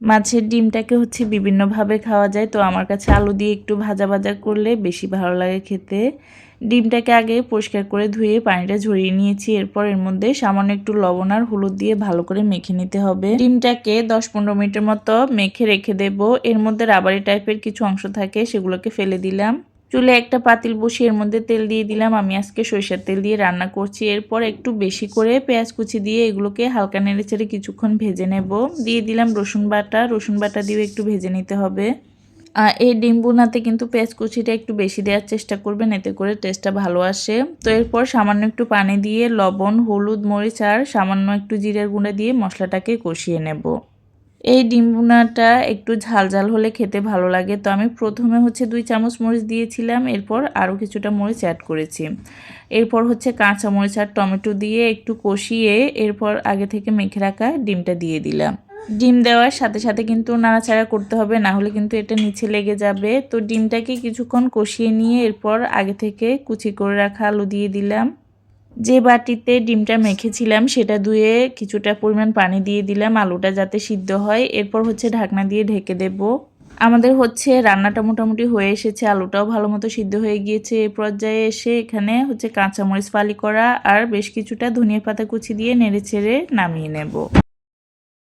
মাছের ডিমটাকে হচ্ছে বিভিন্নভাবে খাওয়া যায়, তো আমার কাছে আলু দিয়ে একটু ভাজা ভাজা করলে বেশি ভালো লাগে খেতে। ডিমটাকে আগে পরিষ্কার করে ধুয়ে পানিটা ঝরিয়ে নিয়েছি। এরপর এর মধ্যে সামান্য একটু লবণ আর হলুদ দিয়ে ভালো করে মেখে নিতে হবে। ডিমটাকে 10-15 মিনিটের মতো মেখে রেখে দেব। এর মধ্যে রাবারি টাইপের কিছু অংশ থাকে, সেগুলোকে ফেলে দিলাম। চুলে একটা পাতিল বসিয়ে এর মধ্যে তেল দিয়ে দিলাম। আমি আজকে সরিষার তেল দিয়ে রান্না করছি। এরপর একটু বেশি করে পেঁয়াজ কুচি দিয়ে এগুলোকে হালকা নেড়েচেড়ে কিছুক্ষণ ভেজে নেব। দিয়ে দিলাম রসুন বাটা। রসুন বাটা দিয়েও একটু ভেজে নিতে হবে। এই ডিম ভুনাতে কিন্তু পেঁয়াজ কুচিটা একটু বেশি দেওয়ার চেষ্টা করবেন, এতে করে টেস্টটা ভালো আসে। তো এরপর সামান্য একটু পানি দিয়ে লবণ, হলুদ, মরিচ আর সামান্য একটু জিরার গুঁড়া দিয়ে মশলাটাকে কষিয়ে নেব। এই ডিম ভুনাটা একটু ঝাল ঝাল হলে খেতে ভালো লাগে, তো আমি প্রথমে হচ্ছে 2 চামচ মরিচ দিয়েছিলাম, এরপর আরও কিছুটা মরিচ অ্যাড করেছি। এরপর হচ্ছে কাঁচা মরিচ আর টমেটো দিয়ে একটু কষিয়ে এরপর আগে থেকে মেখে রাখা ডিমটা দিয়ে দিলাম। ডিম দেওয়ার সাথে সাথে কিন্তু নাড়াচাড়া করতে হবে, না হলে কিন্তু এটা নিচে লেগে যাবে। তো ডিমটাকে কিছুক্ষণ কষিয়ে নিয়ে এরপর আগে থেকে কুচি করে রাখা আলু দিয়ে দিলাম। যে বাটিতে ডিমটা মেখেছিলাম সেটা ধুয়ে কিছুটা পরিমাণ পানি দিয়ে দিলাম আলুটা যাতে সিদ্ধ হয়। এরপর হচ্ছে ঢাকনা দিয়ে ঢেকে দেব। আমাদের হচ্ছে রান্নাটা মোটামুটি হয়ে এসেছে, আলুটাও ভালো মতো সিদ্ধ হয়ে গিয়েছে। এই পর্যায়ে এসে এখানে হচ্ছে কাঁচামরিচ ফালি করা আর বেশ কিছুটা ধনিয়া পাতা কুচি দিয়ে নেড়েচেড়ে নামিয়ে নেব।